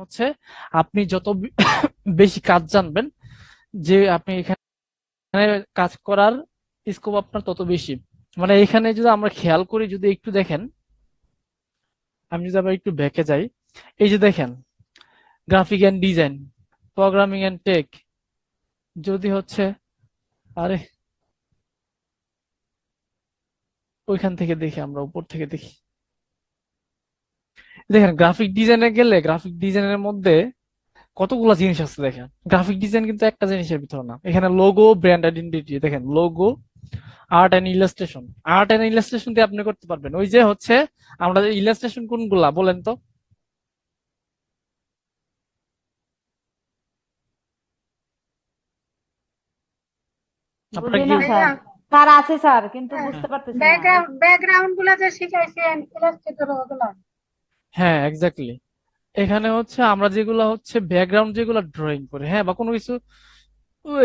হচ্ছে আপনি যত বেশি কাজ জানবেন, যে আপনি এখানে কাজ করার স্কোপ আপনার তত বেশি। মানে এখানে যদি আমরা খেয়াল করি, যদি একটু দেখেন, আমি যদি আবার একটু ব্যাকে যাই, এই যে দেখেন graphic and design, programming and tech, যদি হচ্ছে, আরে ওইখান থেকে দেখি, আমরা উপর থেকে দেখি, দেখেন গ্রাফিক ডিজাইনে গেলে গ্রাফিক ডিজাইনের মধ্যে কতগুলো জিনিস আছে। দেখেন গ্রাফিক ডিজাইন কিন্তু একটা জিনিসের ভিতর না, এখানে লোগো, ব্র্যান্ড আইডেন্টিটি, দেখেন logo, art and illustration. Art and illustration দিয়ে আপনি করতে পারবেন। ওই যে হচ্ছে আমরা ইলাস্ট্রেশন কোনগুলা বলেন তো? আপনারা বুঝি কি? না স্যার। ভাইয়া, স্যার আছে স্যার, কিন্তু হ্যাঁ, বুঝতে পারতেছি না ব্যাকগ্রাউন্ড গুলা যে শিখাইছেন ইলাস্ট্রেটর ওগুলা। হ্যাঁ, এক্স্যাক্টলি। এখানে হচ্ছে আমরা যেগুলো হচ্ছে ব্যাকগ্রাউন্ড যেগুলো ড্রয়িং করি, হ্যাঁ, বা কোনো কিছু,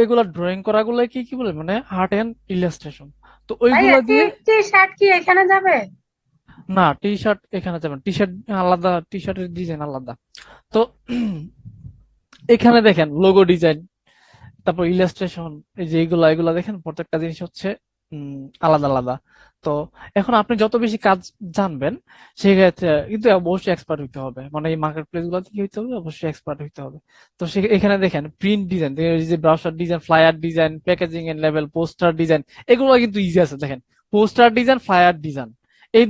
এগুলা ড্রয়িং করা গুলো কি কি বলে, মানে আর্ট এন্ড ইলাস্ট্রেশন। তো ভাইয়া, ওইগুলা টি দিয়ে, টি শার্ট কি এখানে যাবে? না টি শার্ট এখানে যাবেন, টি শার্ট আলাদা, টি শার্টের ডিজাইন আলাদা। তো এখানে দেখেন লোগো ডিজাইন, তারপর ইলাস্ট্রেশন, এই যে এগুলা এগুলা দেখেন প্রত্যেকটা জিনিস হচ্ছে আলাদা আলাদা। তো এখন আপনি যত বেশি কাজ জানবেন, সেক্ষেত্রে কিন্তু অবশ্যই এক্সপার্ট হইতে হবে, মানে এই মার্কেট প্লেস গুলোতে কি হইতে হবে, অবশ্যই এক্সপার্ট হইতে হবে। তো এখানে দেখেন প্রিন্ট ডিজাইন, যে browser design, flyer design, packaging and লেভেল, পোস্টার ডিজাইন, এগুলো কিন্তু ইজি আছে। দেখেন পোস্টার ডিজাইন, ফ্লায়ার ডিজাইন, এই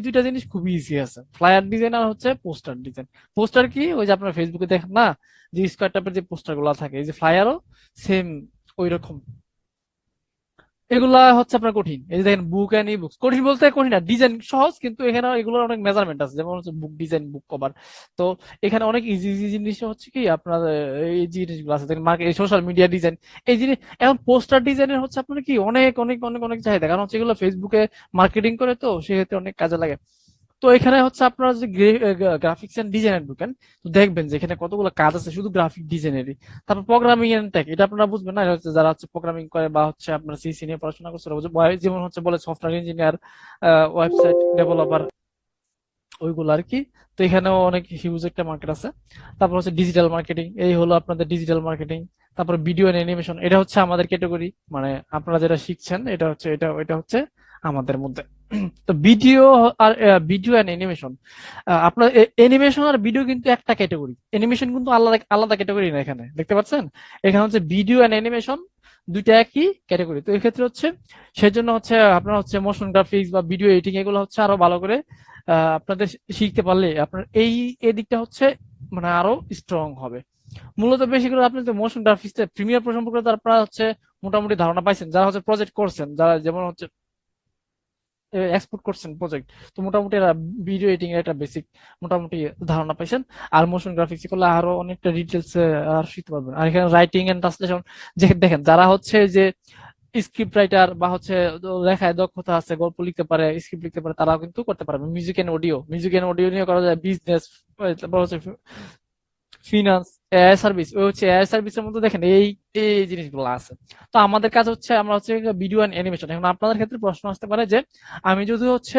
দুইটা জিনিস খুবই ইজি আছে। ফ্লায়ার ডিজাইন আর হচ্ছে পোস্টার ডিজাইন। পোস্টার কি, ওই যে আপনার ফেসবুকে দেখেন না, যে স্কোয়ার টাইপের যে পোস্টার গুলো থাকে, এই যে ফ্লায়ারও সেম ওই রকম। এগুলা হচ্ছে আপনার কঠিন। এই যে দেখেন বুক এন্ড ই বুকস, কঠিন বলতে কঠিন না, ডিজাইন সহজ, কিন্তু এখানে এগুলোর অনেক মেজারমেন্ট আছে, যেমন হচ্ছে বুক ডিজাইন, বুক কভার। তো এখানে অনেক ইজি ইজি জিনিস হচ্ছে কি আপনার, এই জিনিসগুলো আছে দেখেন, মার্কেট, সোশ্যাল মিডিয়া ডিজাইন, এই জিনিস। এখন পোস্টার ডিজাইনের হচ্ছে আপনার কি অনেক অনেক অনেক অনেক চাহিদা, কারণ হচ্ছে এগুলো ফেসবুকে মার্কেটিং করে, তো সেক্ষেত্রে অনেক কাজে লাগে। তো এখানে হচ্ছে আপনারা যদি গ্রাফিক্স এন্ড ডিজাইনের ঢুকেন, তো দেখবেন যে এখানে কতগুলো কাজ আছে শুধু গ্রাফিক ডিজাইনেরই। তারপর প্রোগ্রামিং এন্ড টেক, এটা আপনারা বুঝবেন না, এটা হচ্ছে যারা হচ্ছে প্রোগ্রামিং করে বা হচ্ছে আপনার সিসি নিয়ে পড়াশোনা করছে, ওরা যেমন হচ্ছে বলে সফটওয়্যার ইঞ্জিনিয়ার, ওয়েবসাইট ডেভেলপার, ওইগুলো আর কি। তো এখানেও অনেক হিউজ একটা মার্কেট আছে। তারপর হচ্ছে ডিজিটাল মার্কেটিং, এই হলো আপনাদের ডিজিটাল মার্কেটিং। তারপর ভিডিও এন্ড অ্যানিমেশন, এটা হচ্ছে আমাদের ক্যাটাগরি, মানে আপনারা যেটা শিখছেন এটা হচ্ছে, এটা হচ্ছে আমাদের মধ্যে। তো ভিডিও আর ভিডিও এন্ড অ্যানিমেশন, আপনার অ্যানিমেশন আর ভিডিও কিন্তু একটা ক্যাটাগরি, অ্যানিমেশন কিন্তু আলাদা আলাদা ক্যাটাগরি না, এখানে দেখতে পাচ্ছেন। এখানে হচ্ছে ভিডিও এন্ড অ্যানিমেশন দুইটা একই ক্যাটাগরি। তো এক্ষেত্রে হচ্ছে সেজন্য হচ্ছে আপনার হচ্ছে মোশন গ্রাফিক্স বা ভিডিও এডিটিং, এগুলো হচ্ছে আরো ভালো করে আপনাদের শিখতে পারলে আপনার এই দিকটা হচ্ছে মানে আরো স্ট্রং হবে। মূলত বেশি করে আপনি তো মোশন গ্রাফিক্স প্রিমিয়ার সম্পর্কে তো আপনারা হচ্ছে মোটামুটি ধারণা পাইছেন, যারা হচ্ছে প্রজেক্ট করছেন, যারা যেমন হচ্ছে এক্সপোর্ট করছেন প্রজেক্ট, তো মোটামুটি এরা ভিডিও এডিটিং এর একটা বেসিক মোটামুটি ধারণা পাইছেন। আর মোশন গ্রাফিক্স করলে আরো অনেকটা ডিটেলস আর শিখতে পারবেন। আর এখানে রাইটিং এন্ড ট্রান্সলেশন, যে দেখেন যারা হচ্ছে যে স্ক্রিপ্ট রাইটার বা হচ্ছে লেখায় দক্ষতা আছে, গল্প লিখতে পারে, স্ক্রিপ্ট লিখতে পারে, তারাও কিন্তু করতে পারবে। মিউজিক এন্ড অডিও নিয়ে করা যায়, বিজনেস, তারপর হচ্ছে ফিনান্স, এআই সার্ভিস, ওই হচ্ছে এআই সার্ভিসের মধ্যে দেখেন এই এই জিনিসগুলো আছে। তো আমাদের কাজ হচ্ছে আমরা হচ্ছে ভিডিও এন্ড অ্যানিমেশন। এখন আপনাদের ক্ষেত্রে প্রশ্ন আসতে পারে যে আমি যদি হচ্ছে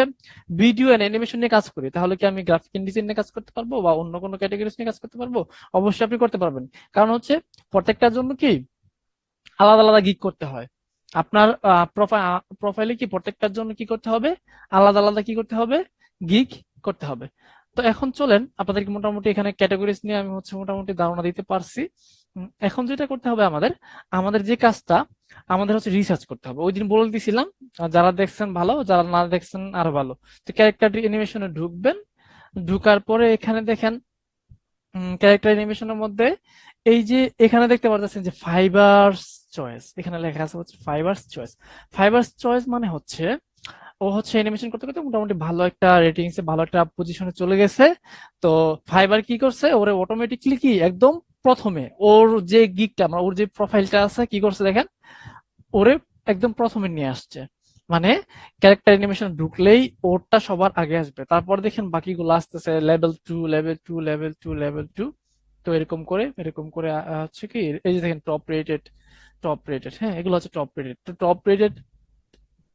ভিডিও এন্ড অ্যানিমেশন নিয়ে কাজ করি, তাহলে কি আমি গ্রাফিক ডিজাইন নিয়ে কাজ করতে পারবো বা অন্য কোনো ক্যাটাগরিজ নিয়ে কাজ করতে পারবো? অবশ্যই আপনি করতে পারবেন। কারণ হচ্ছে প্রত্যেকটার জন্য কি আলাদা আলাদা গিগ করতে হয়। আপনার প্রোফাইলে কি প্রত্যেকটার জন্য কি করতে হবে, আলাদা আলাদা কি করতে হবে, গিগ করতে হবে। তো এখন চলেন আপনাদেরকে মোটামুটি এখানে ক্যাটাগরিজ নিয়ে আমি হচ্ছে মোটামুটি ধারণা দিতে পারছি। এখন যেটা করতে হবে আমাদের, আমাদের যে কাজটা, আমাদের হচ্ছে রিসার্চ করতে হবে। ওই দিন বলে দিছিলাম, যারা দেখছেন ভালো, যারা না দেখছেন আরো ভালো। তো ক্যারেক্টার অ্যানিমেশনে ঢুকবেন, ঢুকার পরে এখানে দেখেন ক্যারেক্টার অ্যানিমেশনের মধ্যে এই যে এখানে দেখতে পাচ্ছেন যে ফাইবারস চয়েস, এখানে লেখা আছে হচ্ছে ফাইবারস চয়েস। ফাইবারস চয়েস মানে হচ্ছে ও হচ্ছে অ্যানিমেশন করতে করতে মোটামুটি ভালো একটা রেটিংসে, ভালো একটা পজিশনে চলে গেছে। তো ফাইবার কি করছে, ওরে অটোমেটিকলি কি একদম প্রথমে ওর যে গিকটা, মানে ওর যে প্রোফাইলটা আছে কি করছে দেখেন, ওরে একদম প্রথমে নিয়ে আসছে। মানে ক্যারেক্টার অ্যানিমেশন ঢুকলেই ওরটা সবার আগে আসবে, তারপর দেখেন বাকিগুলো আসতেছে level two, level two, level two, level two. তো এরকম করে হচ্ছে কি, এই যে দেখেন টপ রেটেড, টপ রেটেড, হ্যাঁ এগুলো হচ্ছে টপ রেটেড। তো টপ রেটেড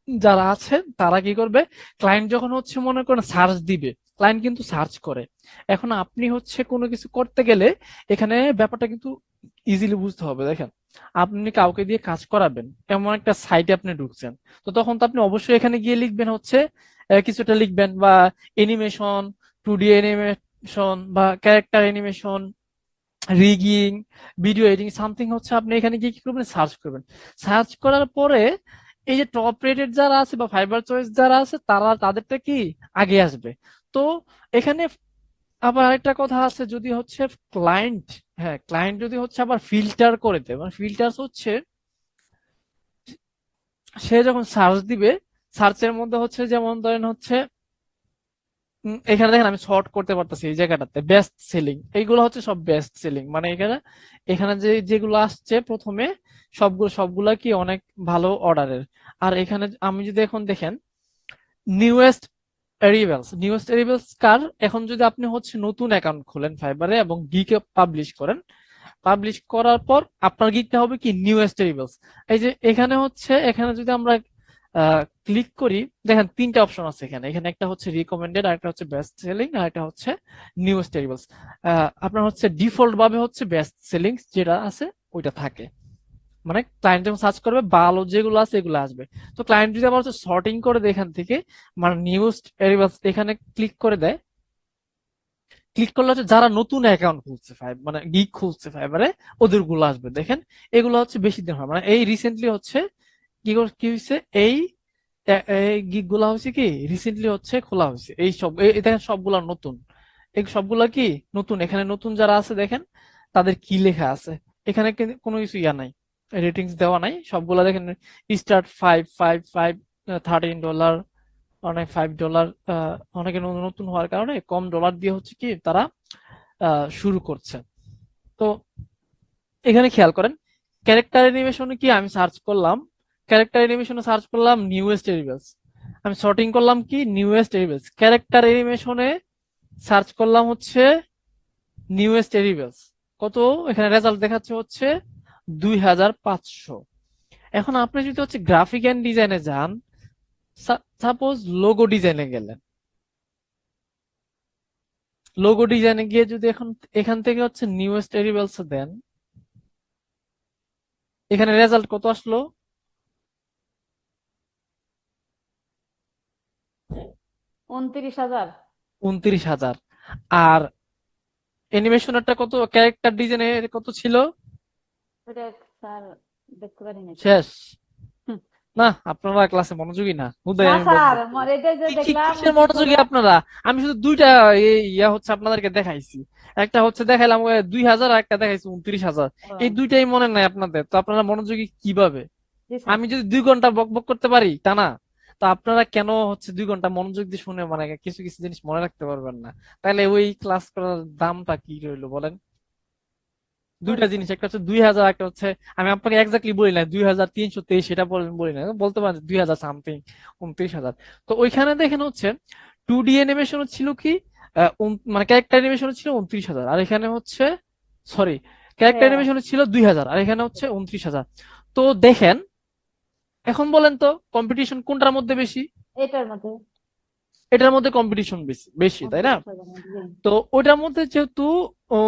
যারা আছে তারা কি করবে, ক্লায়েন্ট যখন হচ্ছে মনে করেন সার্চ দিবে, ক্লায়েন্ট কিন্তু সার্চ করে। এখন আপনি হচ্ছে কোনো কিছু করতে গেলে এখানে ব্যাপারটা কিন্তু ইজিলি বুঝতে হবে। দেখেন, আপনি কাউকে দিয়ে কাজ করাবেন, এমন একটা সাইটে আপনি ঢুকছেন, তো তখন তো আপনি অবশ্যই এখানে গিয়ে লিখবেন হচ্ছে কিছুটা লিখবেন, বা অ্যানিমেশন, 2D অ্যানিমেশন বা character animation, rigging, video editing something হচ্ছে আপনি এখানে গিয়ে কি করবেন, সার্চ করবেন। সার্চ করার পরে এই যে টপ রেটেড যারা আছে বা ফাইবার চয়েস যারা আছে তারা তাদেরটা কি আগে আসবে। তো এখানে আবার আরেকটা কথা আছে, যদি হচ্ছে ক্লায়েন্ট, হ্যাঁ ক্লায়েন্ট যদি হচ্ছে আবার ফিল্টার করে দেয়, মানে ফিল্টার হচ্ছে সে যখন সার্চ দিবে, সার্চের মধ্যে হচ্ছে যেমন ধরেন হচ্ছে এখানে দেখেন আমি শর্ট করতে পারতেছি এই জায়গাটাতে বেস্ট সেলিং, এইগুলো হচ্ছে সব বেস্ট সেলিং, মানে এখানে এখানে যে যেগুলো আসছে প্রথমে সবগুলা কি অনেক ভালো অর্ডারের। আর এখানে আমি যদি এখন দেখেন নিউয়েস্ট নিউয়েস্ট এরিভেলস কার, এখন যদি আপনি হচ্ছে নতুন অ্যাকাউন্ট খোলেন ফাইবারে এবং গিকে পাবলিশ করেন, পাবলিশ করার পর আপনার গিকটা হবে কি নিউয়েস্ট এরিভেলস। এই যে এখানে হচ্ছে এখানে যদি আমরা ক্লিক করি, দেখেন তিনটা অপশন আছে এখানে, এখানে একটা হচ্ছে রিকমেন্ডেড, আর একটা হচ্ছে বেস্ট সেলিং, আর একটা হচ্ছে নিউয়েস্ট এরিভেলস। আপনার হচ্ছে ডিফল্ট ভাবে হচ্ছে বেস্ট সেলিং যেটা আছে ওইটা থাকে, মানে ক্লায়েন্ট যখন সার্চ করবে ভালো যেগুলো আছে এগুলো আসবে। তো ক্লায়েন্ট যদি আবার হচ্ছে সর্টিং করে দেয় এখান থেকে, মানে নিউয়েস্ট এরিভেলস এখানে ক্লিক করে দেয়, ক্লিক করলে হচ্ছে যারা নতুন অ্যাকাউন্ট খুলছে মানে গিগ খুলছে ফাইবারে ওদের গুলো আসবে। দেখেন এগুলো হচ্ছে বেশি দিন হয়, মানে এই রিসেন্টলি হচ্ছে কি হয়েছে, এই এই গিগ গুলা হচ্ছে কি রিসেন্টলি হচ্ছে খোলা হয়েছে, এই সব দেখেন সবগুলা নতুন, এই সবগুলা কি নতুন। এখানে নতুন যারা আছে দেখেন তাদের কি লেখা আছে, এখানে কিন্তু কোনো কিছু ইয়া নাই, রেটিংস দেওয়া নাই, সবগুলা দেখেন স্টার্ট 5 5 5, $13, অনেক $5, অনেকে নতুন হওয়ার কারণে কম ডলার দিয়ে হচ্ছে কি তারা শুরু করছে। তো এখানে খেয়াল করেন ক্যারেক্টার অ্যানিমেশনে কি আমি সার্চ করলাম, ক্যারেক্টার অ্যানিমেশনে সার্চ করলাম নিউয়েস্ট এরিভেলস, আমি সর্টিং করলাম কি নিউয়েস্ট এরিভেলস, ক্যারেক্টার অ্যানিমেশনে সার্চ করলাম হচ্ছে নিউয়েস্ট এরিভেলস, কত এখানে রেজাল্ট দেখাচ্ছে হচ্ছে 2500। এখন আপনি যদি হচ্ছে গ্রাফিক এন্ড ডিজাইনে যান, সাপোজ লোগো ডিজাইনে গেলেন, লোগো ডিজাইনে গিয়ে যদি এখন এখান থেকে হচ্ছে নিউয়েস্ট এরিভেলস দেন, এখানে রেজাল্ট কত আসলো, 29,000। 29,000। আর অ্যানিমেশনেরটা কত, ক্যারেক্টার ডিজাইনের কত ছিল, ওটা স্যার দেখতে পারি না তো। শেষ। হুম। না আপনারা ক্লাসে মনোযোগী না, হুদাই না আমি বলবো। স্যার, এটা যে দেখলাম কিসের কি করে। মনোযোগী আপনারা, আমি শুধু দুইটা ইয়া হচ্ছে আপনাদেরকে দেখাইছি, একটা হচ্ছে দেখাইলাম 2,000, আর একটা দেখাইছি 29,000, ও, এই দুইটাই মনে নাই আপনাদের, তো আপনারা মনোযোগী কিভাবে? জি স্যার। আমি যদি 2 ঘন্টা বক বক করতে পারি টানা, তো আপনারা কেন হচ্ছে 2 ঘন্টা মনোযোগ দিয়ে শুনে মানে কিছু কিছু জিনিস মনে রাখতে পারবেন না? তাহলে ওই ক্লাস করার দামটা কি রইলো বলেন? দুইটা সরি স্যার। জিনিস, একটা হচ্ছে 2,000, একটা হচ্ছে আমি আপনাকে এক্স্যাক্টলি বলি না 2,323 সেটা বলি না, বলতে পারেন 2,000 সামথিং, 29,000। তো ওইখানে দেখেন হচ্ছে 2D অ্যানিমেশন ছিল কি মানে ক্যারেক্টার অ্যানিমেশন ছিল 29,000, আর এখানে হচ্ছে সরি ক্যারেক্টার হ্যাঁ, অ্যানিমেশন ছিল 2,000, আর এখানে হচ্ছে 29,000। তো দেখেন এখন বলেন তো কম্পিটিশন কোনটার মধ্যে বেশি? এটার মধ্যে এটার মধ্যে কম্পিটিশন বেশি বেশি, তাই না? 29,000 মধ্যে। তো ওইটার মধ্যে যেহেতু ও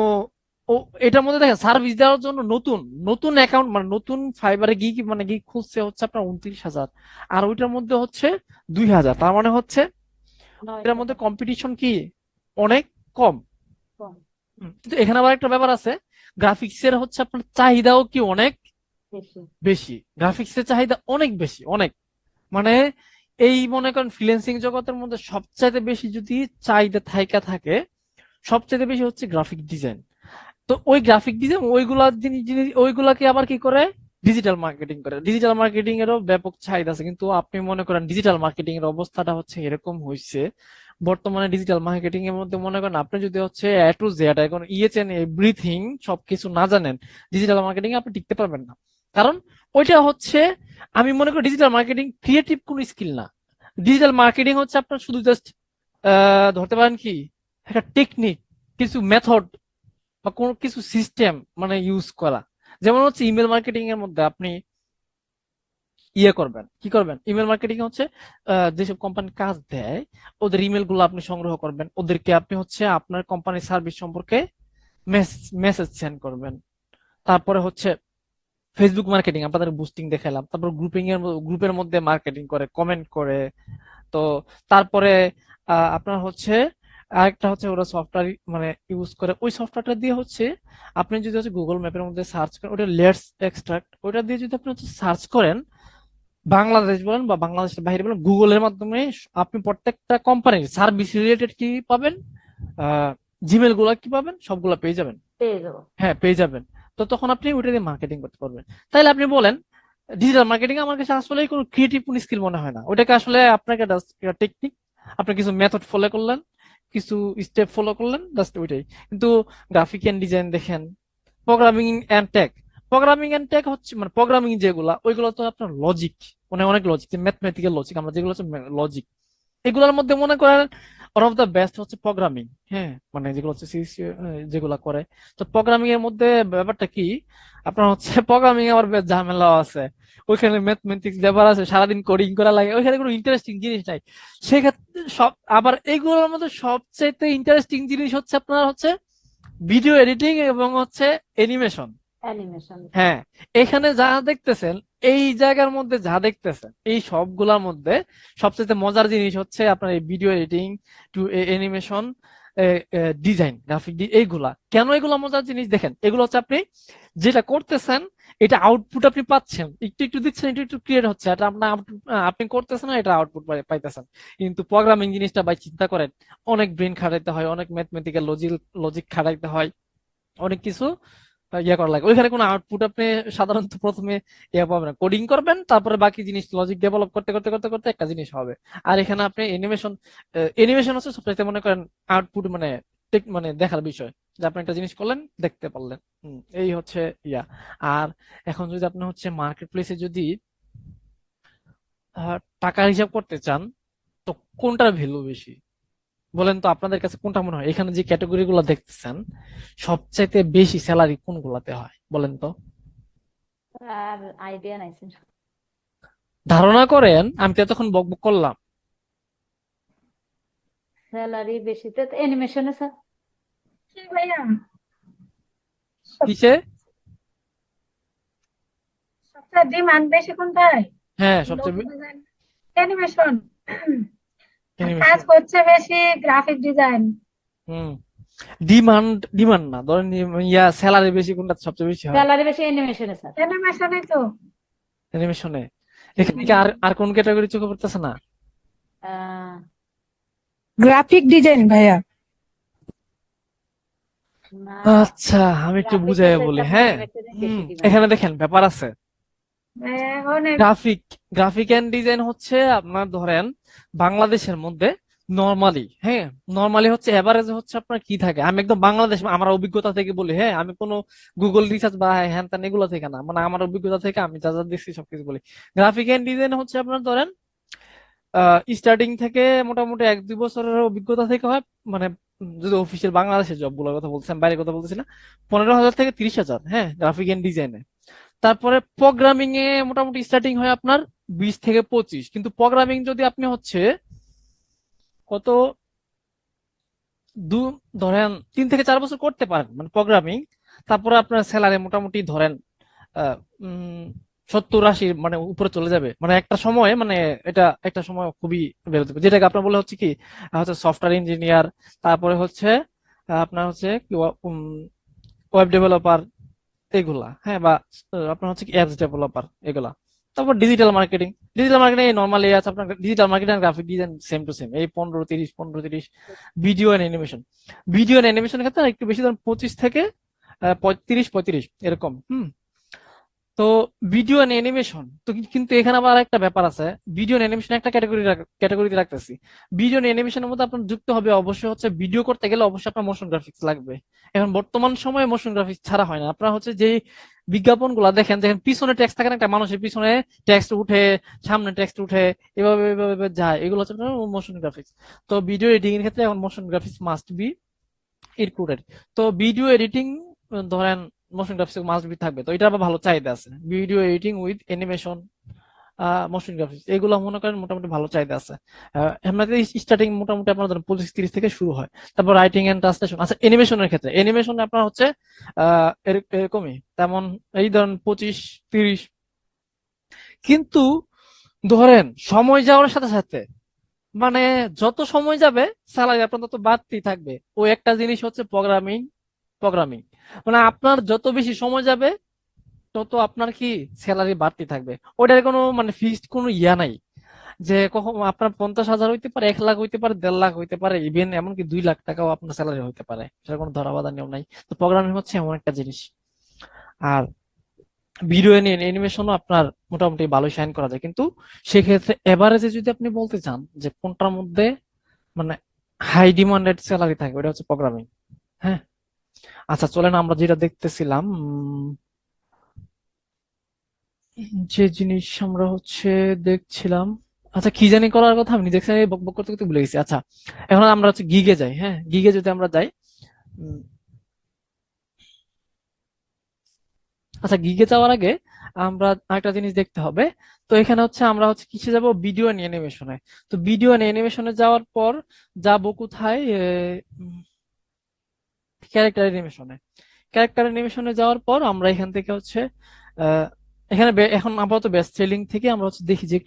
ও এটার মধ্যে দেখেন সার্ভিস দেওয়ার জন্য নতুন নতুন অ্যাকাউন্ট, মানে নতুন ফাইবারে গিয়ে মানে গিয়ে খুঁজছে হচ্ছে আপনার 29,000, আর ওইটার মধ্যে হচ্ছে 2,000, তার মানে হচ্ছে এটার মধ্যে 9,000 কম্পিটিশন কি অনেক কম। কম। কিন্তু এখানে আবার একটা ব্যাপার আছে, গ্রাফিক্স এর হচ্ছে আপনার চাহিদাও কি অনেক বেশি। বেশি, গ্রাফিক্স এর চাহিদা অনেক বেশি, অনেক, মানে এই মনে করেন ফ্রিল্যান্সিং জগতের মধ্যে সবচাইতে বেশি যদি চাহিদা থাইকা থাকে, সবচাইতে বেশি হচ্ছে গ্রাফিক ডিজাইন। তো ওই গ্রাফিক ডিজাইন ওইগুলা জিনিস ওইগুলাকে আবার কি করে, ডিজিটাল মার্কেটিং করে, ডিজিটাল মার্কেটিং এরও ব্যাপক চাহিদা আছে। কিন্তু আপনি মনে করেন ডিজিটাল মার্কেটিং এর অবস্থাটা হচ্ছে এরকম হয়েছে বর্তমানে, ডিজিটাল মার্কেটিং এর মধ্যে মনে করেন আপনি যদি হচ্ছে এ টু জেড এখন ইএচ এন্ড এভরিথিং সবকিছু না জানেন, ডিজিটাল মার্কেটিং এ আপনি টিকতে পারবেন না। কারণ ওইটা হচ্ছে, আমি মনে করি ডিজিটাল মার্কেটিং ক্রিয়েটিভ কোন স্কিল না, ডিজিটাল মার্কেটিং হচ্ছে আপনার শুধু জাস্ট ধরতে পারেন কি একটা টেকনিক, কিছু মেথড বা কোনো কিছু সিস্টেম মানে ইউজ করা। যেমন হচ্ছে ইমেল মার্কেটিং এর মধ্যে আপনি ইয়ে করবেন, কি করবেন, ইমেল মার্কেটিং হচ্ছে যেসব কোম্পানি কাজ দেয় ওদের ইমেল গুলো আপনি সংগ্রহ করবেন, ওদেরকে আপনি হচ্ছে আপনার কোম্পানির সার্ভিস সম্পর্কে মেসেজ সেন্ড করবেন। তারপরে হচ্ছে ফেসবুক মার্কেটিং, আপনাদের বুস্টিং দেখালাম, তারপর গ্রুপের মধ্যে মার্কেটিং করে, কমেন্ট করে। তো তারপরে আপনার হচ্ছে আরেকটা হচ্ছে ওরা সফটওয়্যার মানে ইউজ করে, ওই সফটওয়্যারটা দিয়ে হচ্ছে আপনি যদি হচ্ছে গুগল ম্যাপের মধ্যে সার্চ করেন, ওটা লেটস এক্সট্রাক্ট, ওটা দিয়ে যদি আপনি হচ্ছে সার্চ করেন, বাংলাদেশ বলেন বা বাংলাদেশের বাইরে বলেন, গুগলের মাধ্যমে আপনি প্রত্যেকটা কোম্পানির সার্ভিস রিলেটেড কি পাবেন, জিমেল গুলা কি পাবেন, সবগুলা পেয়ে যাবেন। পেয়ে যাবো। হ্যাঁ, পেয়ে যাবেন। তো তখন আপনি ওইটা দিয়ে মার্কেটিং করতে পারবেন। তাইলে আপনি বলেন ডিজিটাল মার্কেটিং আমার কাছে আসলে কোনো ক্রিয়েটিভ স্কিল মনে হয় না, ওটাকে আসলে আপনাকে টেকনিক, আপনি কিছু মেথড ফলো করলেন, কিছু স্টেপ ফলো করলেন, জাস্ট ওইটাই। কিন্তু গ্রাফিক এন্ড ডিজাইন দেখেন, programming and tech, programming and tech হচ্ছে মানে প্রোগ্রামিং যেগুলা ওইগুলো তো আপনার লজিক, মানে অনেক লজিক, ম্যাথমেটিক্যাল লজিক, আমরা যেগুলো হচ্ছে লজিক, এগুলোর মধ্যে মনে করেন ওয়ান অফ দ্য বেস্ট হচ্ছে প্রোগ্রামিং। হ্যাঁ, মানে যেগুলো হচ্ছে যেগুলা করে। তো প্রোগ্রামিং এর মধ্যে ব্যাপারটা কি, আপনার হচ্ছে প্রোগ্রামিং আবার বেশ ঝামেলাও আছে, ওইখানে ম্যাথমেটিক্স ব্যাপার আছে, সারাদিন কোডিং করা লাগে, ওইখানে কোনো ইন্টারেস্টিং জিনিস নাই। সেক্ষেত্রে সব আবার এইগুলোর মধ্যে সবচেয়ে ইন্টারেস্টিং জিনিস হচ্ছে আপনার হচ্ছে ভিডিও এডিটিং এবং হচ্ছে অ্যানিমেশন। অ্যানিমেশন। হ্যাঁ, এখানে যা দেখতেছেন, এই জায়গার মধ্যে যা দেখতেছেন, এই সবগুলোর মধ্যে সবচেয়ে মজার জিনিস হচ্ছে আপনার এই video editing to animation, design, graphic, এইগুলা কেন এগুলো মজার জিনিস দেখেন, এগুলো হচ্ছে আপনি যেটা করতেছেন এটা আউটপুট আপনি পাচ্ছেন, একটু একটু দিচ্ছেন, একটু একটু ক্রিয়েট হচ্ছে, এটা আপনার আপনি করতেছেন না, এটা আউটপুট পাইতেছেন। কিন্তু প্রোগ্রামিং জিনিসটা ভাই চিন্তা করেন, অনেক ব্রেন খাটাইতে হয়, অনেক ম্যাথমেটিক্যাল লজিক খাটাইতে হয়, অনেক কিছু ইয়ে করা লাগে, ওইখানে কোনো আউটপুট আপনি সাধারণত প্রথমে ইয়ে পাবেন না, কোডিং করবেন, তারপরে বাকি জিনিস লজিক ডেভেলপ করতে করতে করতে করতে একটা জিনিস হবে। আর এখানে আপনি এনিমেশন হচ্ছে সবচেয়ে মনে করেন আউটপুট মানে মানে দেখার বিষয়, যে আপনি একটা জিনিস করলেন, দেখতে পারলেন। এই হচ্ছে ইয়া। আর এখন যদি আপনি হচ্ছে মার্কেট প্লেসে যদি টাকার হিসাব করতে চান, তো কোনটার ভ্যালু বেশি বলেন তো, আপনাদের কাছে কোনটা মনে হয়, এখানে যে ক্যাটাগরি গুলো দেখতেছেন সবচাইতে বেশি স্যালারি কোনগুলাতে হয় বলেন তো? আর আইডিয়া নাই স্যার। ধারণা করেন, আমি তো এতক্ষণ বকবক করলাম। স্যালারি বেশি তো অ্যানিমেশনে স্যার। কি ভাইয়া, সব- কিসে? সবচেয়ে ডিমান্ড বেশি কোনটায়? হ্যাঁ, সবচেয়ে লোগো ডিজাইন, অ্যানিমেশন। আর কাজ অ্যানিমেশন। করছে বেশি গ্রাফিক ডিজাইন। হুম। ডিমান্ড না, ধরেন ইয়া স্যালারি বেশি কোনটা সবচেয়ে বেশি হয়? স্যালারি বেশি অ্যানিমেশনে স্যার। অ্যানিমেশনে তো। অ্যানিমেশনে। এখানে কি আর আর কোন ক্যাটাগরি চোখে পড়তেছে না? আহ, গ্রাফিক ডিজাইন ভাইয়া। না, আচ্ছা, আমি একটু গ্রাফিকের বুঝাই চাইতে বলি। আপনার হ্যাঁ, অ্যানিমেশনে বেশি ডিমান্ড। এখানে দেখেন ব্যাপার আছে। অনেক। গ্রাফিক এন্ড ডিজাইন হচ্ছে আপনার ধরেন বাংলাদেশের মধ্যে নরমালি, হ্যাঁ, নরমালি হচ্ছে এভারেজ হচ্ছে আপনার কি থাকে, আমি একদম বাংলাদেশ আমার অভিজ্ঞতা থেকে বলি, হ্যাঁ, আমি কোনো গুগল রিসার্চ বা হ্যান ত্যান এগুলো থেকে না, মানে আমার অভিজ্ঞতা থেকে আমি যা যা দেখছি সবকিছু বলি। গ্রাফিক এন্ড ডিজাইন হচ্ছে আপনার ধরেন স্টার্টিং থেকে মোটামুটি 1-2 বছরের অভিজ্ঞতা থেকে হয়, মানে যদি অফিসিয়াল বাংলাদেশের জব গুলোর কথা বলছেন, বাইরের কথা বলতেছি না, 15,000 থেকে 30,000, হ্যাঁ, গ্রাফিক এন্ড ডিজাইনে। তারপরে প্রোগ্রামিং এ মোটামুটি স্টার্টিং হয় আপনার 20 থেকে 25, কিন্তু প্রোগ্রামিং যদি আপনি হচ্ছে কত দু ধরেন 3 থেকে 4 বছর করতে পারেন মানে প্রোগ্রামিং, তারপরে আপনার স্যালারি মোটামুটি ধরেন আহ, 70-80 মানে উপরে চলে যাবে, মানে একটা সময়, মানে এটা একটা সময় খুবই বেরোতে পারে, যেটাকে আপনার বলে হচ্ছে কি হচ্ছে সফটওয়্যার ইঞ্জিনিয়ার, তারপরে হচ্ছে আপনার হচ্ছে কি ওয়েব ডেভেলপার, এগুলা, হ্যাঁ, বা আপনার হচ্ছে কি অ্যাপস ডেভেলপার, এগুলা। তারপর ডিজিটাল মার্কেটিং নর্মালি আছে আপনার ডিজিটাল মার্কেটিং আর graphic design same to same, এই 15-30 video and animation. Video and অ্যানিমেশনের ক্ষেত্রে একটু বেশি, ধরুন 25 থেকে 35 এরকম। তো ভিডিও এন্ড অ্যানিমেশন তো কিন্তু এখানে আবার একটা ব্যাপার আছে, ভিডিও এন্ড অ্যানিমেশন একটা ক্যাটাগরিতে রাখতেছি। ভিডিও এন্ড অ্যানিমেশনের মধ্যে আপনার যুক্ত হবে অবশ্যই হচ্ছে ভিডিও করতে গেলে অবশ্যই আপনার মোশন গ্রাফিক্স লাগবে। এখন বর্তমান সময়ে মোশন গ্রাফিক্স ছাড়া হয় না, আপনারা হচ্ছে যে বিজ্ঞাপন গুলা দেখেন, দেখেন পিছনে টেক্সট থাকে না, একটা মানুষের পিছনে টেক্সট উঠে, সামনে টেক্সট উঠে, এভাবে এভাবে এভাবে যায়, এগুলো হচ্ছে মোশন গ্রাফিক্স। তো ভিডিও এডিটিং এর ক্ষেত্রে এখন motion graphics must be included. তো ভিডিও এডিটিং ধরেন মোশন গ্রাফিক্স মাস্ট বি থাকবে, তো এটা আবার ভালো চাহিদা আছে, video editing with animation motion graphics, এগুলো মনে করেন মোটামুটি ভালো চাহিদা আছে। এমনিতে স্টার্টিং মোটামুটি আপনার ধরেন 25-30 থেকে শুরু হয়। তারপর রাইটিং এন্ড ট্রান্সলেশন। আচ্ছা, অ্যানিমেশনের ক্ষেত্রে অ্যানিমেশনে আপনার হচ্ছে এরকমই তেমন, এই ধরেন 25-30। কিন্তু ধরেন সময় যাওয়ার সাথে সাথে, মানে যত সময় যাবে স্যালারি আপনার তত বাড়তেই থাকবে। ওই একটা জিনিস হচ্ছে প্রোগ্রামিং। প্রোগ্রামিং মানে আপনার যত বেশি সময় যাবে তত আপনার কি স্যালারি বাড়তে থাকবে। ওটার কোনো মানে ফিক্সড কোনো ইয়া নাই যে কখন আপনার 50,000 হইতে পারে, 1 লাখ হইতে পারে, 1.5 লাখ হইতে পারে, ইভেন এমনকি 2 লাখ টাকাও আপনার স্যালারি হইতে পারে, সেটা কোনো ধরা বাঁধা নিয়ম নাই। তো প্রোগ্রামিং হচ্ছে এমন একটা জিনিস। আর ভিডিও অ্যানিমেশনও আপনার মোটামুটি ভালো শাইন করা যায়, কিন্তু সেক্ষেত্রে এভারেজে যদি আপনি বলতে চান যে কোনটার মধ্যে মানে হাই ডিমান্ডেড স্যালারি থাকে, ওটা হচ্ছে প্রোগ্রামিং। হ্যাঁ। আচ্ছা চলেন আমরা যেটা দেখতেছিলাম, যে জিনিস আমরা হচ্ছে দেখছিলাম, আচ্ছা কি জানি করার কথা আমি দেখছি, বক বক করতে করতে ভুলে গেছি। আচ্ছা, এখন আমরা হচ্ছে গিগে যাই। হ্যাঁ, গিগে যদি আমরা যাই, উম, আচ্ছা গিগে যাওয়ার আগে আমরা আরেকটা জিনিস দেখতে হবে। তো এখানে হচ্ছে আমরা হচ্ছে কিসে যাব, ভিডিও অ্যানিমেশনে। তো ভিডিও অ্যানিমেশনে যাওয়ার পর যাবো কোথায়, ক্যারেক্টার অ্যানিমেশনে। ক্যারেক্টার অ্যানিমেশনে যাওয়ার পর আমরা এখান থেকে হচ্ছে আহ, এখানে এখন আপাতত বেস্ট সেলিং থেকে আমরা হচ্ছে দেখি যে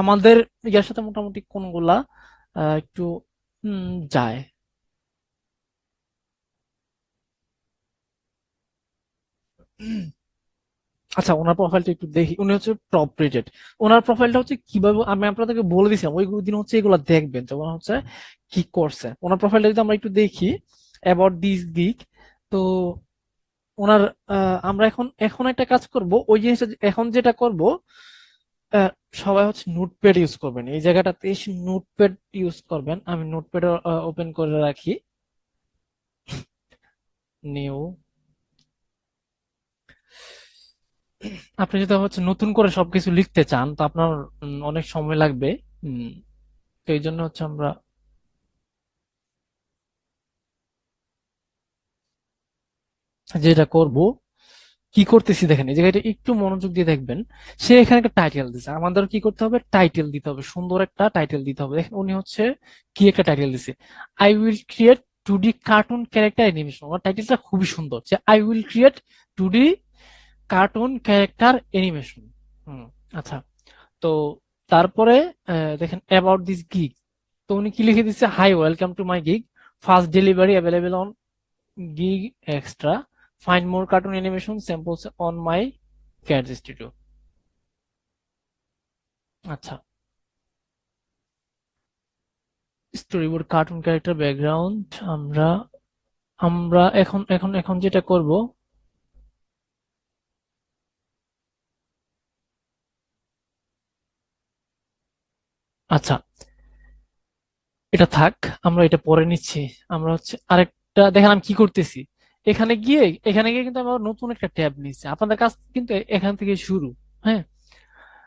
আমাদের ইয়ার সাথে মোটামুটি কোনগুলা একটু যায়। আচ্ছা, ওনার প্রোফাইলটা একটু দেখি। উনি হচ্ছে টপ রেটেড। ওনার প্রোফাইলটা হচ্ছে কিভাবে আমি আপনাদেরকে বলে দিছিলাম, ওই দিন হচ্ছে এগুলো দেখবেন যখন হচ্ছে কি করছে। ওনার প্রোফাইলটা যদি আমরা একটু দেখি, অ্যাবাউট দিস গিগ। তো ওনার আমরা এখন এখন একটা কাজ করব, ওই জিনিসটা এখন যেটা করব, আহ, সবাই হচ্ছে নোটপ্যাড ইউজ করবেন এই জায়গাটাতে এসে, নোটপ্যাড ইউজ করবেন। আমি নোটপ্যাড ওপেন করে রাখি। নিউ, আপনি যদি হচ্ছে নতুন করে সবকিছু লিখতে চান তো আপনার অনেক সময় লাগবে। উম, তো এই জন্য হচ্ছে আমরা যেটা করব, কি করতেছি দেখেন, এই জায়গাটা একটু মনোযোগ দিয়ে দেখবেন। সে এখানে একটা টাইটেল দিছে, আমাদের কি করতে হবে, টাইটেল দিতে হবে, সুন্দর একটা টাইটেল দিতে হবে। দেখেন উনি হচ্ছে কি একটা টাইটেল দিছে, I will create 2D cartoon character animation. আমার টাইটেলটা খুবই সুন্দর, যে I will create 2D cartoon character animation. হুম। আচ্ছা, তো তারপরে দেখেন অ্যাবাউট দিস গিগ। তো উনি কি লিখে দিচ্ছে, hi welcome to my gig, first delivery available on gig extra, find more cartoon animation samples on my cat studio. আচ্ছা, স্টোরিবোর্ড কার্টুন ক্যারেক্টার ব্যাকগ্রাউন্ড। আমরা আমরা এখন এখন এখন যেটা করব, আচ্ছা এটা থাক, আমরা এটা পরে নিচ্ছি। আমরা হচ্ছে আরেকটা দেখেন আমি কি করতেছি, এখানে গিয়ে কিন্তু আমরা নতুন একটা ট্যাব নিচ্ছি। আপনাদের কাজ কিন্তু এখান থেকে শুরু। হ্যাঁ,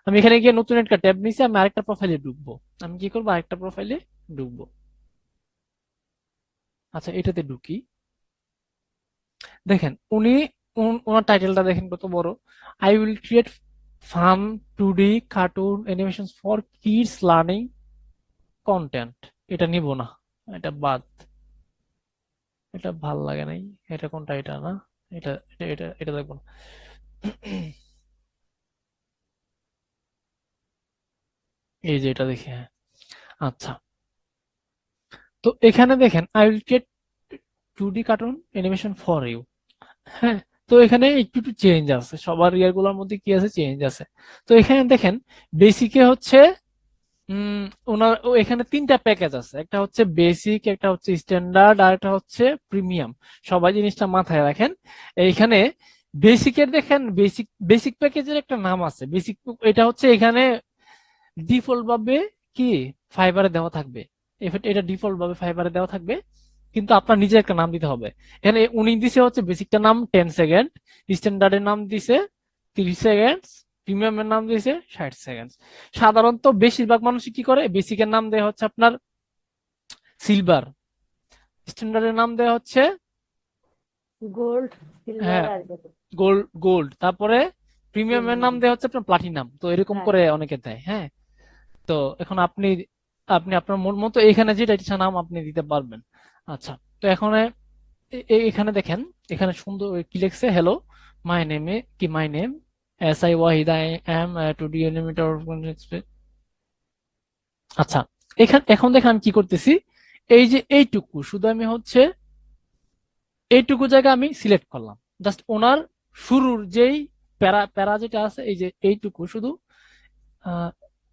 আমি এখানে গিয়ে নতুন একটা ট্যাব নিচ্ছি, আমি আরেকটা প্রোফাইলে ঢুকবো। আমি কি করবো, আরেকটা প্রোফাইলে ঢুকবো। আচ্ছা এটাতে ঢুকি। দেখেন উনি ওনার টাইটেলটা দেখেন কত বড়, I will create fun 2D cartoon animation for kids learning content. এটা নিব না, এটা বাদ, এটা ভাল লাগে নাই। এটা কোনটা, এটা না, এটা এটা এটা এটা দেখবো না। এই যে এটা দেখি, হ্যাঁ। আচ্ছা, তো এখানে দেখেন I will create 2D cartoon animation for you. হ্যাঁ, তো এখানে একটু একটু চেঞ্জ আছে, সবার ইয়ার গুলোর মধ্যে কি আছে, চেঞ্জ আছে। তো এখানে দেখেন বেসিকে হচ্ছে উম ওনার এখানে 3টা প্যাকেজ আছে, একটা হচ্ছে বেসিক, একটা হচ্ছে স্ট্যান্ডার্ড, আর একটা হচ্ছে প্রিমিয়াম। সবাই জিনিসটা মাথায় রাখেন। এইখানে বেসিকের দেখেন, বেসিক বেসিক প্যাকেজের একটা নাম আছে বেসিক। এটা হচ্ছে এখানে ডিফল্ট ভাবে কি ফাইবারে দেওয়া থাকবে, এটা ডিফল্ট ভাবে ফাইবারে দেওয়া থাকবে, কিন্তু আপনার নিজের একটা নাম দিতে হবে। এখানে উনি দিছে হচ্ছে বেসিকটার নাম 10 সেকেন্ড, স্ট্যান্ডার্ডের নাম দিছে 30 সেকেন্ড, প্রিমিয়ামের নাম দিয়েছে 60 সেকেন্ড। সাধারণত বেশিরভাগ মানুষ কি করে, বেসিকের নাম দেয় হচ্ছে আপনার সিলভার, স্ট্যান্ডার্ডের নাম দেয় হচ্ছে গোল্ড, সিলভার হ্যাঁ আর গোল্ড গোল্ড, তারপরে প্রিমিয়ামের নাম দেওয়া হচ্ছে আপনার প্লাটিনাম, তো এরকম হ্যাঁ করে অনেকে দেয়। হ্যাঁ, তো এখন আপনি আপনি আপনার মন মতো এখানে যেটা ইচ্ছা নাম আপনি দিতে পারবেন। আচ্ছা, তো এখন এখানে দেখেন, এখানে সুন্দর কি লিখছে, হ্যালো মাই নেম কি my name is I Wahid I am two D limited. আচ্ছা, এখন দেখেন আমি কি করতেছি, এই যে এইটুকু শুধু আমি হচ্ছে এইটুকু জায়গা আমি সিলেক্ট করলাম, জাস্ট ওনার শুরুর যেই প্যারা প্যারা যেটা আছে এই যে এইটুকু শুধু আহ,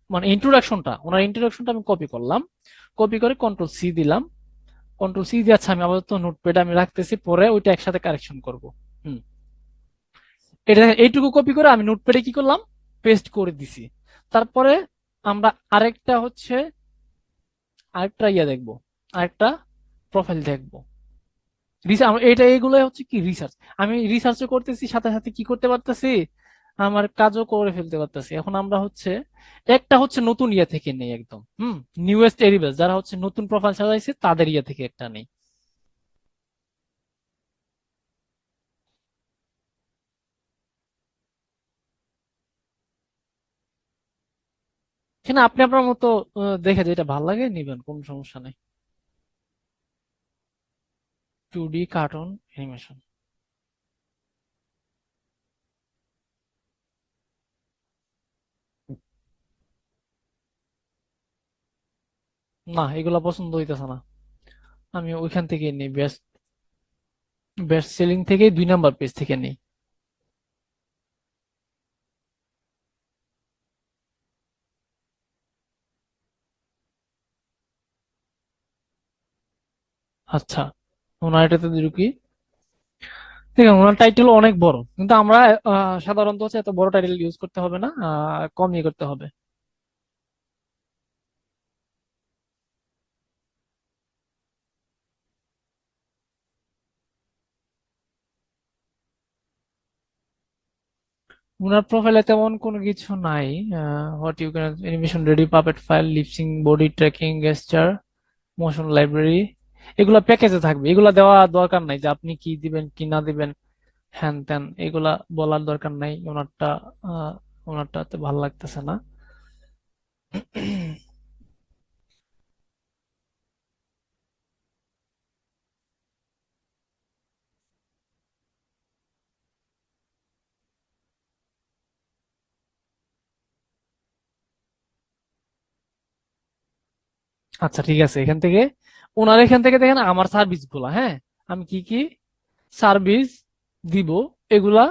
মানে ইন্ট্রোডাকশনটা, ওনার ইন্ট্রোডাকশনটা আমি কপি করলাম, কপি করে কন্ট্রোল সি দিলাম, কন্ট্রোল সি দিয়ে আচ্ছা আমি আপাতত নোটপ্যাডে আমি রাখতেছি, পরে ওইটা একসাথে কারেকশন করব। হুম, এটা এইটুকু কপি করে আমি নোটপ্যাডে কি করলাম, পেস্ট করে দিছি। তারপরে আমরা আরেকটা হচ্ছে আরেকটা ইয়া দেখবো, আরেকটা প্রোফাইল দেখবো। এটা এগুলো হচ্ছে কি রিসার্চ, আমি রিসার্চও করতেছি সাথে সাথে কি করতে পারতেছি, আমার কাজও করে ফেলতে পারতেছি। এখন আমরা হচ্ছে একটা হচ্ছে নতুন ইয়া থেকে নেই একদম, নিউয়েস্ট এরিবেস যারা হচ্ছে নতুন প্রোফাইল সাজাইছে তাদের ইয়া থেকে একটা নেই। এখানে আপনি আপনার মতো দেখে যেটা ভালো লাগে নিবেন, কোনো সমস্যা নেই। 2D কার্টুন অ্যানিমেশন, না এগুলা পছন্দ হইতেছে না, আমি ওইখান থেকে নিই, বেস্ট বেস্ট সেলিং থেকে 2 নাম্বার পেজ থেকে নিই। আচ্ছা, ওনার এটাতে ঢুকি, দেখুন ওনার টাইটেল অনেক বড়, কিন্তু আমরা সাধারণত হচ্ছে এত বড় টাইটেল ইউজ করতে হবে না, কম ইয়ে করতে হবে। ওনার প্রোফাইলে তেমন কোনো কিছু নাই। What you can animation ready, puppet file, lipsync, body tracking, gesture, motion library, এগুলা প্যাকেজে থাকবে, এগুলা দেওয়া দরকার নাই যে আপনি কি দিবেন কি না দিবেন, হ্যান ত্যান এগুলা বলার দরকার নাই। ওনারটা আহ, ওনারটাতে ভালো লাগতেছে না। আচ্ছা ঠিক আছে, এখান থেকে ওনার এখান থেকে দেখেন আমার সার্ভিস গুলা, হ্যাঁ আমি কি কি সার্ভিস দিব এগুলা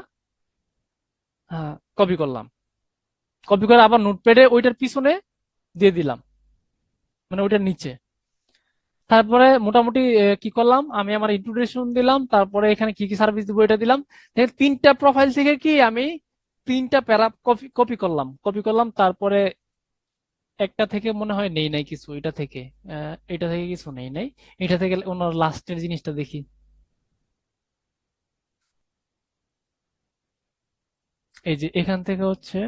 কপি করলাম, কপি করে আবার নোটপ্যাডে ওইটার পিছনে দিয়ে দিলাম, মানে ওইটার নিচে। তারপরে মোটামুটি কি করলাম, আমি আমার ইন্ট্রোডাকশন দিলাম, তারপরে এখানে কি কি সার্ভিস দিব এটা দিলাম। দেখেন 3টা প্রোফাইল থেকে কি আমি 3টা প্যারা কপি কপি করলাম, কপি করলাম, তারপরে একটা থেকে মনে হয় নেই নাই কিছু, এটা থেকে কিছু নেই নাই। এটা থেকে ওনার লাস্টের জিনিসটা দেখি, এই যে এখান থেকে হচ্ছে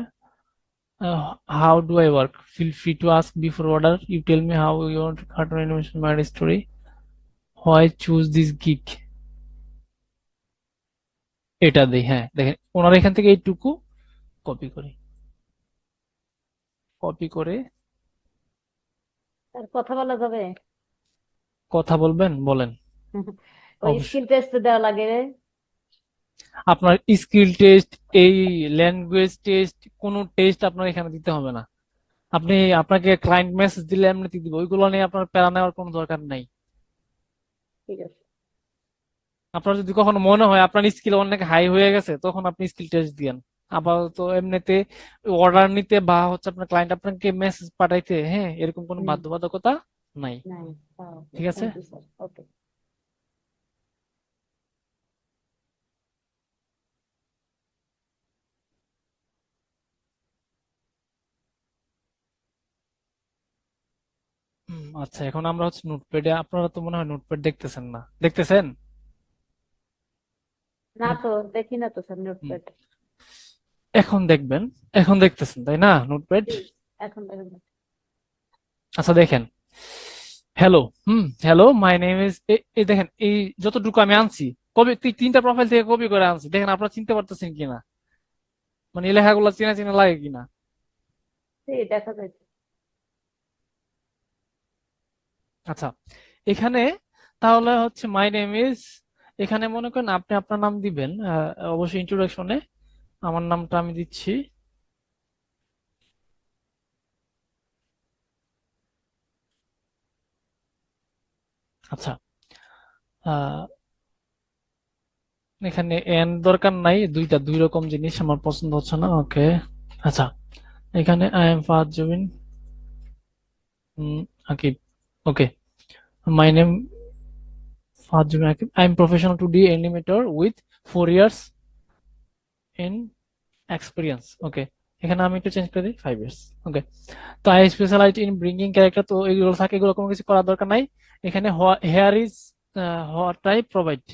how do I work, feel free to ask before order, you tell me how you want cartoon animation my story, why choose this gig, এটা দিই। হ্যাঁ দেখেন ওনার এখান থেকে এইটুকু কপি করি, কপি করে আর কথা বলা যাবে? কথা বলবেন বলেন। ওই অবশ্যই, স্কিল টেস্ট দেওয়া লাগে রে। আপনার স্কিল টেস্ট, এই ল্যাঙ্গুয়েজ টেস্ট, কোনো টেস্ট আপনার এখানে দিতে হবে না। আপনি আপনাকে ক্লায়েন্ট মেসেজ দিলে এমনিতে দিব, ওইগুলো নিয়ে আপনার প্যারা নেওয়ার কোনো দরকার নাই। ঠিক আছে। আপনার যদি কখনো মনে হয় আপনার স্কিল অনেক হাই হয়ে গেছে তখন আপনি স্কিল টেস্ট দিয়েন। আপাতত এমনিতে অর্ডার নিতে বা হচ্ছে আপনার ক্লায়েন্ট আপনাকে মেসেজ পাঠাইতে, হ্যাঁ এরকম কোনো হুম। বাধ্যবাধকতা নাই। নাই। ঠিক আছে। Thank you sir. ওকে। আচ্ছা, এখন আমরা হচ্ছে নোটপ্যাডে, আপনারা তো মনে হয় নোটপ্যাড দেখতেছেন না, দেখতেছেন? না নোট তো, দেখি না তো স্যার হুম, নোটপ্যাড। এখন দেখবেন, এখন দেখতেছেন তাই না নোটপ্যাড? এখন দেখুন। আচ্ছা দেখেন, hello, hello my name is, এই দেখেন এই যতটুকু আমি আনছি, কপি 3টা প্রোফাইল থেকে কপি করে আনছি, দেখেন আপনারা চিনতে পারতেছেন কিনা, মানে এই লেখাগুলো চেনা চেনা লাগে কিনা। এই দেখা যাচ্ছে। আচ্ছা, এখানে তাহলে হচ্ছে মাই নেম ইজ, এখানে মনে করেন আপনি আপনার নাম দিবেন, অবশ্যই ইন্ট্রোডাকশনে আমার নামটা আমি দিচ্ছি। আচ্ছা, আহ, এখানে এন দরকার নাই, দুই রকম জিনিস আমার পছন্দ হচ্ছে না, ওকে। আচ্ছা, এখানে I am Fahad Zubin Akib, okay. My name Fahad Zubin Akib, I am professional two D animator with 4 years in experience, okay. এখানে আমি একটু চেঞ্জ করে দিই 5 years, ওকে। তো I specialize in bringing character, তো এগুলো থাকে, এগুলো কোনো কিছু করার দরকার নাই। এখানে hair is what I provide,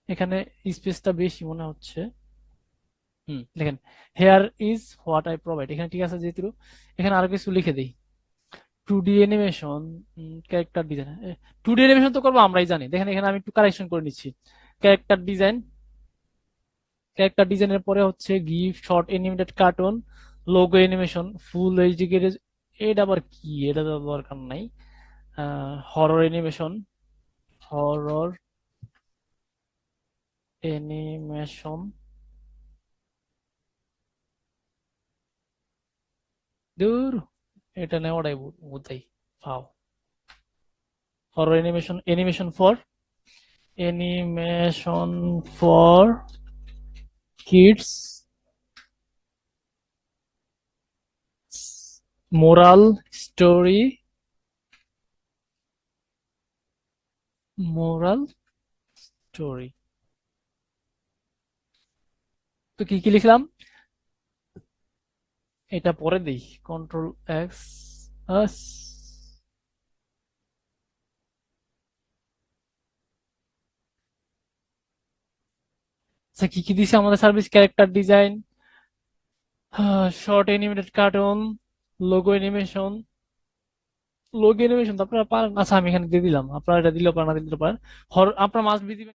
এখানে স্পেসটা বেশি মনে হচ্ছে। দেখেন, hair is what I provide, এখানে ঠিক আছে যেহেতু। এখানে আরো কিছু লিখে দিই, 2D animation, character design. 2D animation তো করবো আমরাই জানি, দেখেন এখানে আমি একটু কারেকশন করে নিচ্ছি। ক্যারেক্টার ডিজাইন, ক্যারেক্টার ডিজাইনের পরে হচ্ছে gift, short animated cartoon, logo animation, full HD. এটা আবার কি, এটা তো দরকার নাই। হরর অ্যানিমেশন, হরর অ্যানিমেশন, দূর, এটা নেওয়াটাই বোধাই ফাও। Horror animation, animation for kids, moral story, moral story. তো কি কি লিখলাম, এটা পরে দিই, কন্ট্রোল এক্স। আচ্ছা, কি কি দিছে আমাদের service, character design, short animated cartoon, logo animation. Logo animation তো আপনারা পারেন, আচ্ছা আমি এখানে দিয়ে দিলাম, আপনারা এটা দিলেও পারেন, না দিলেও পারেন। আপনার মাস্ট বি